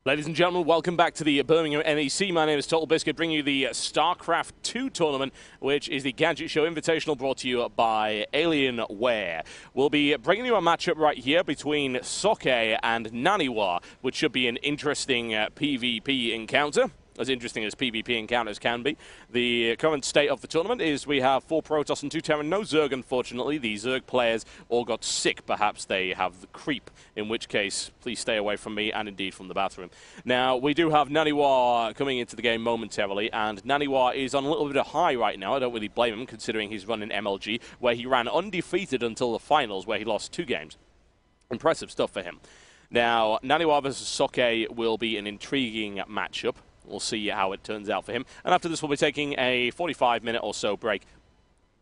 Ladies and gentlemen, welcome back to the Birmingham NEC. My name is Total Biscuit, bringing you the Starcraft 2 tournament, which is the Gadget Show Invitational brought to you by Alienware. We'll be bringing you a matchup right here between Socke and NaNiwa, which should be an interesting PvP encounter. As interesting as PvP encounters can be. The current state of the tournament is we have 4 Protoss and 2 Terran. No Zerg, unfortunately. The Zerg players all got sick. Perhaps they have the creep, in which case, please stay away from me and indeed from the bathroom. Now, we do have NaNiwa coming into the game momentarily, and NaNiwa is on a little bit of high right now. I don't really blame him, considering he's running MLG, where he ran undefeated until the finals, where he lost 2 games. Impressive stuff for him. Now, NaNiwa versus Socke will be an intriguing matchup. We'll see how it turns out for him. And after this, we'll be taking a 45-minute or so break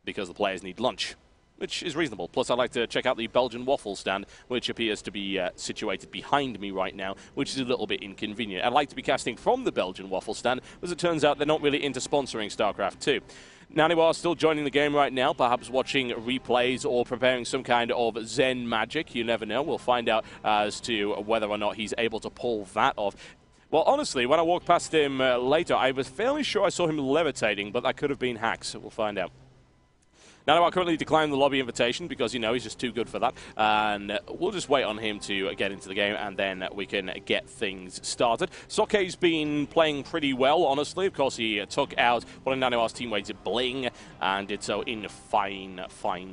because the players need lunch, which is reasonable. Plus, I'd like to check out the Belgian waffle stand, which appears to be situated behind me right now, which is a little bit inconvenient. I'd like to be casting from the Belgian waffle stand, as it turns out they're not really into sponsoring StarCraft 2. NaNiwa is still joining the game right now, perhaps watching replays or preparing some kind of Zen magic. You never know. We'll find out as to whether or not he's able to pull that off. Well, honestly, when I walked past him later, I was fairly sure I saw him levitating, but that could have been hacks, so we'll find out. Now, I currently declined the lobby invitation because, you know, he's just too good for that. And we'll just wait on him to get into the game, and then we can get things started. Socke's been playing pretty well, honestly. Of course, he took out one of NaNiwa's teammates, Bling, and did so in fine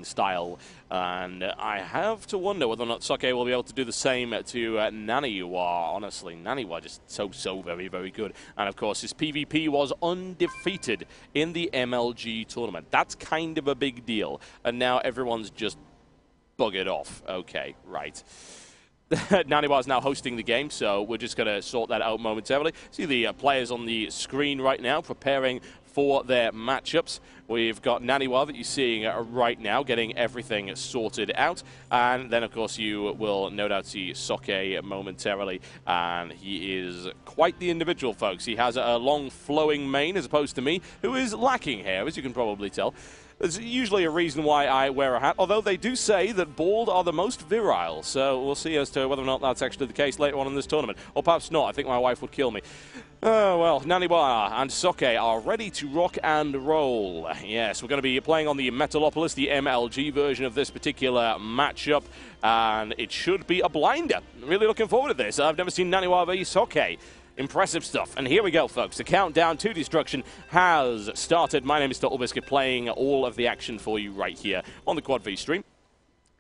style. And I have to wonder whether or not Socke will be able to do the same to NaNiwa. Honestly, NaNiwa just so very good. And of course, his PvP was undefeated in the MLG tournament. That's kind of a big deal. And now everyone's just buggered off. Okay, right. NaNiwa is now hosting the game, so we're just going to sort that out momentarily. See the players on the screen right now preparing for their matchups. We've got NaNiwa that you're seeing right now, getting everything sorted out. And then, of course, you will no doubt see Socke momentarily. And he is quite the individual, folks. He has a long flowing mane as opposed to me, who is lacking hair, as you can probably tell. There's usually a reason why I wear a hat, although they do say that bald are the most virile. So we'll see as to whether or not that's actually the case later on in this tournament. Or perhaps not. I think my wife would kill me. Oh, well, NaNiwa and Socke are ready to rock and roll. Yes, we're going to be playing on the Metalopolis, the MLG version of this particular matchup. And it should be a blinder. Really looking forward to this. I've never seen NaNiwa v Socke. Impressive stuff. And here we go, folks. The countdown to destruction has started. My name is Total Biscuit, playing all of the action for you right here on the Quad V stream.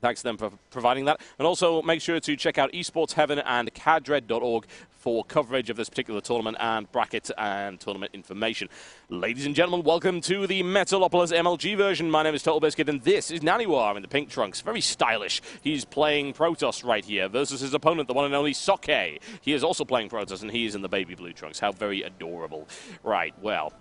Thanks to them for providing that. And also make sure to check out Esports Heaven and cadred.org for coverage of this particular tournament and brackets and tournament information. Ladies and gentlemen, welcome to the Metalopolis MLG version. My name is Total Biscuit, and this is NaNiwa in the pink trunks. Very stylish. He's playing Protoss right here versus his opponent, the one and only Socke. He is also playing Protoss, and he is in the baby blue trunks. How very adorable. Right, well,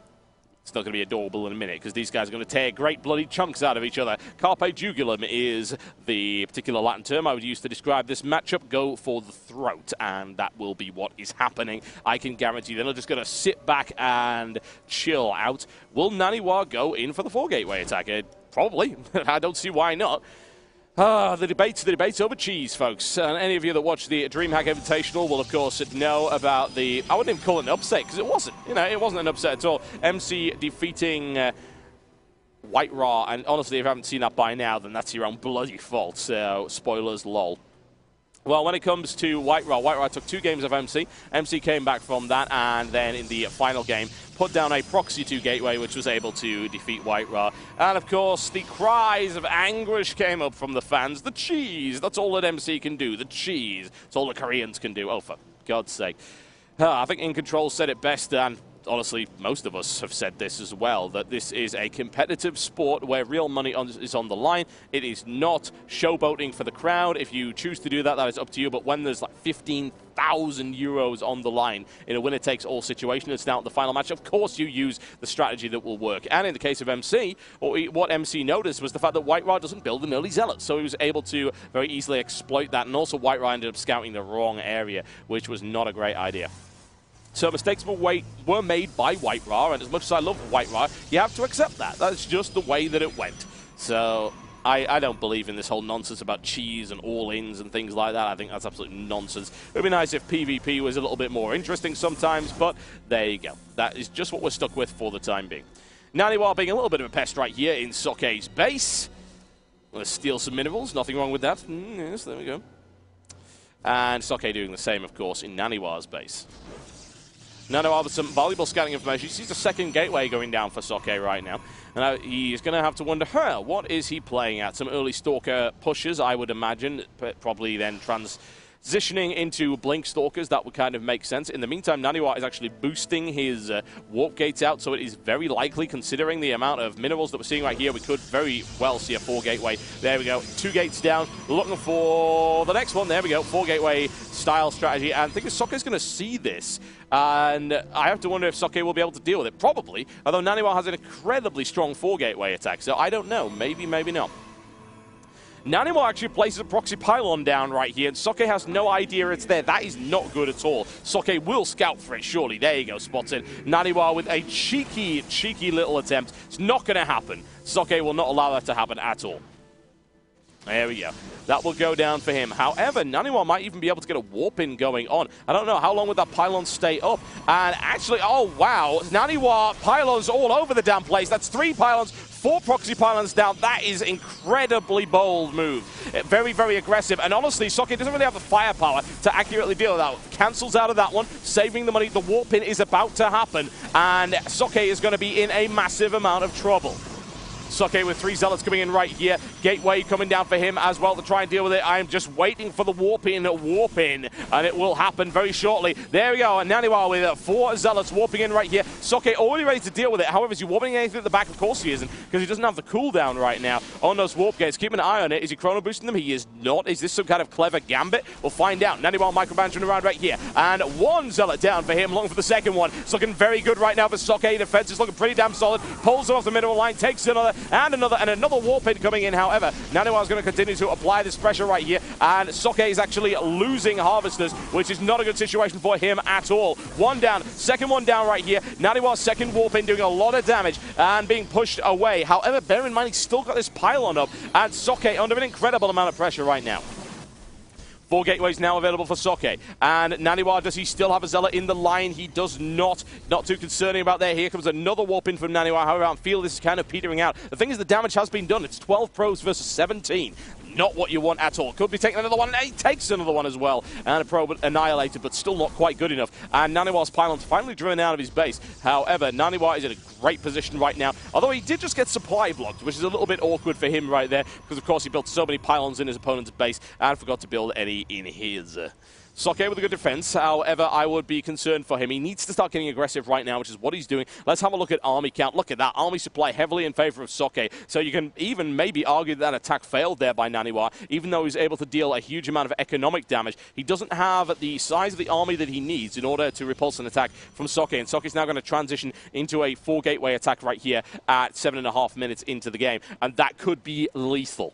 it's not going to be adorable in a minute because these guys are going to tear great bloody chunks out of each other. Carpe jugulum is the particular Latin term I would use to describe this matchup. Go for the throat, and that will be what is happening. I can guarantee they're not just going to sit back and chill out. Will NaNiwa go in for the 4-gateway attack? Probably. I don't see why not. The debate's over cheese, folks. And any of you that watch the DreamHack Invitational will, of course, know about the... I wouldn't even call it an upset, because it wasn't. You know, it wasn't an upset at all. MC defeating White Ra, and honestly, if you haven't seen that by now, then that's your own bloody fault. So, spoilers, lol. Well, when it comes to White Ra took 2 games of MC. MC came back from that, and then in the final game, put down a proxy 2 gateway, which was able to defeat White Ra. And, of course, the cries of anguish came up from the fans. The cheese, that's all that MC can do. The cheese, that's all the Koreans can do. Oh, for God's sake. I think In Control said it best, and honestly, most of us have said this as well, that this is a competitive sport where real money is on the line. It is not showboating for the crowd. If you choose to do that, that is up to you. But when there's like 15,000 euros on the line in a winner-takes-all situation, it's now the final match. Of course, you use the strategy that will work. And in the case of MC, what MC noticed was the fact that White Ra doesn't build an early zealot. So he was able to very easily exploit that. And also, White Ra ended up scouting the wrong area, which was not a great idea. So mistakes were made by White Ra, and as much as I love White Ra, you have to accept that. That's just the way that it went. So I don't believe in this whole nonsense about cheese and all-ins and things like that. I think that's absolute nonsense. It would be nice if PvP was a little bit more interesting sometimes, but there you go. That is just what we're stuck with for the time being. NaNiwa being a little bit of a pest right here in Socke's base. Let's steal some minerals. Nothing wrong with that. Yes, there we go. And Socke doing the same, of course, in NaNiwa's base. NaNiwa with some valuable scouting information. He sees the second gateway going down for Socke right now. And he's going to have to wonder, what is he playing at? Some early Stalker pushes, I would imagine. Probably then transitioning into Blink Stalkers. That would kind of make sense. In the meantime, NaNiwa is actually boosting his warp gates out, so it is very likely, considering the amount of minerals that we're seeing right here, we could very well see a 4-gateway. There we go. 2 gates down. Looking for the next one. There we go. 4-gateway style strategy. And I think Socke's going to see this. And I have to wonder if Socke will be able to deal with it. Probably. Although NaNiwa has an incredibly strong 4-gateway attack. So I don't know. Maybe, maybe not. NaNiwa actually places a proxy pylon down right here, and Socke has no idea it's there. That is not good at all. Socke will scout for it, surely. There you go, spots it. NaNiwa with a cheeky, cheeky little attempt. It's not going to happen. Socke will not allow that to happen at all. There we go. That will go down for him. However, NaNiwa might even be able to get a warp-in going on. I don't know how long would that pylon stay up. And actually, oh wow, NaNiwa pylons all over the damn place. That's 3 pylons, 4 proxy pylons down. That is incredibly bold move. Very, very aggressive. And honestly, Socke doesn't really have the firepower to accurately deal with that. Cancels out of that one, saving the money. The warp-in is about to happen. And Socke is going to be in a massive amount of trouble. Socke with 3 zealots coming in right here. Gateway coming down for him as well to try and deal with it. I am just waiting for the warp-in, and it will happen very shortly. There we go, and NaNiwa with 4 zealots warping in right here. Socke already ready to deal with it. However, is he warping anything at the back? Of course he isn't, because he doesn't have the cooldown right now on those warp gates. Keep an eye on it. Is he chrono boosting them? He is not. Is this some kind of clever gambit? We'll find out. NaNiwa micromanaging around right here, and 1 zealot down for him, looking for the second one. It's looking very good right now for Socke. Defense is looking pretty damn solid. Pulls him off the middle line, takes another, and another warp-in coming in. However, NaNiwa is going to continue to apply this pressure right here, and Socke is actually losing harvesters, which is not a good situation for him at all. 1 down, second one down right here. NaNiwa's second warp-in doing a lot of damage and being pushed away. However, bear in mind, he's still got this pylon up, and Socke under an incredible amount of pressure right now. 4 gateways now available for Socke. And NaNiwa, does he still have a zealot in the line? He does not. Not too concerning about there. Here comes another warp-in from NaNiwa. However, I feel this is kind of petering out. The thing is, the damage has been done. It's 12 probes versus 17. Not what you want at all. Could be taking another one. He takes another one as well. And a probe annihilated, but still not quite good enough. And NaNiwa's pylon's finally driven out of his base. However, NaNiwa is in a great position right now. Although he did just get supply blocked, which is a little bit awkward for him right there. Because, of course, he built so many pylons in his opponent's base and forgot to build any in his. Socke with a good defense. However, I would be concerned for him. He needs to start getting aggressive right now, which is what he's doing. Let's have a look at army count. Look at that. Army supply heavily in favor of Socke. So you can even maybe argue that attack failed there by NaNiwa, even though he's able to deal a huge amount of economic damage. He doesn't have the size of the army that he needs in order to repulse an attack from Socke. And Socke's now going to transition into a 4-gateway attack right here at 7.5 minutes into the game. And that could be lethal.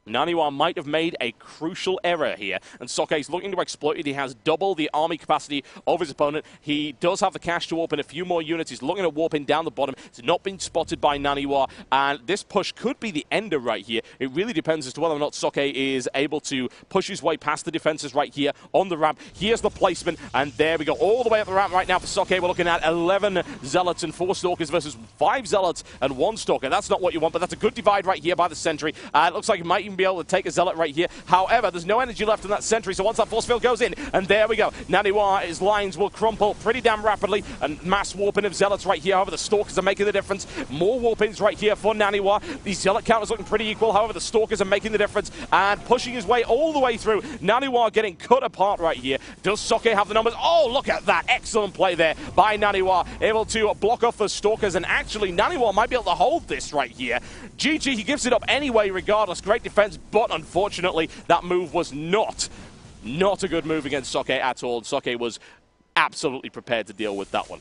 NaNiwa might have made a crucial error here, and Socke is looking to exploit it. He has double the army capacity of his opponent. He does have the cash to warp in a few more units. He's looking to warp in down the bottom. It's not been spotted by NaNiwa, and this push could be the ender right here. It really depends as to whether or not Socke is able to push his way past the defenses right here on the ramp. Here's the placement, and there we go. All the way up the ramp right now for Socke. We're looking at 11 zealots and 4 stalkers versus 5 zealots and 1 stalker. That's not what you want, but that's a good divide right here by the sentry. It looks like it might even be able to take a zealot right here. However, there's no energy left in that sentry, so once that force field goes in, and there we go. NaNiwa, his lines will crumple pretty damn rapidly, and mass warping of zealots right here. However, the stalkers are making the difference. More warpings right here for NaNiwa. The zealot count is looking pretty equal. However, the stalkers are making the difference and pushing his way all the way through. NaNiwa getting cut apart right here. Does Socke have the numbers? Oh, look at that. Excellent play there by NaNiwa. Able to block off the stalkers, and actually, NaNiwa might be able to hold this right here. GG, he gives it up anyway regardless. Great defense, but unfortunately, that move was not a good move against Socke at all. Socke was absolutely prepared to deal with that one.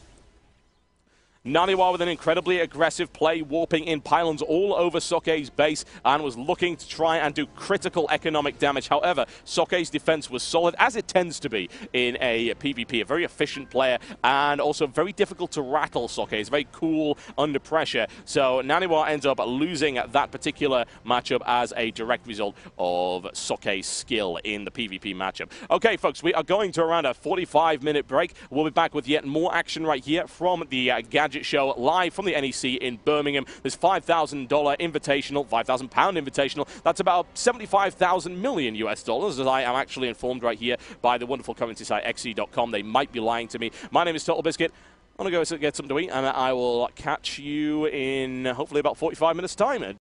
NaNiwa with an incredibly aggressive play, warping in pylons all over Socke's base, and was looking to try and do critical economic damage. However, Socke's defense was solid, as it tends to be in a PvP. A very efficient player, and also very difficult to rattle. Socke is very cool under pressure. So NaNiwa ends up losing that particular matchup as a direct result of Socke's skill in the PvP matchup. Okay, folks, we are going to around a 45-minute break. We'll be back with yet more action right here from the Gadget show, live from the NEC in Birmingham. There's $5,000 invitational, £5,000 invitational. That's about 75,000 million US dollars, as I am actually informed right here by the wonderful currency site XE.com. They might be lying to me. My name is Total Biscuit. I'm going to go get something to eat, and I will catch you in hopefully about 45 minutes' time.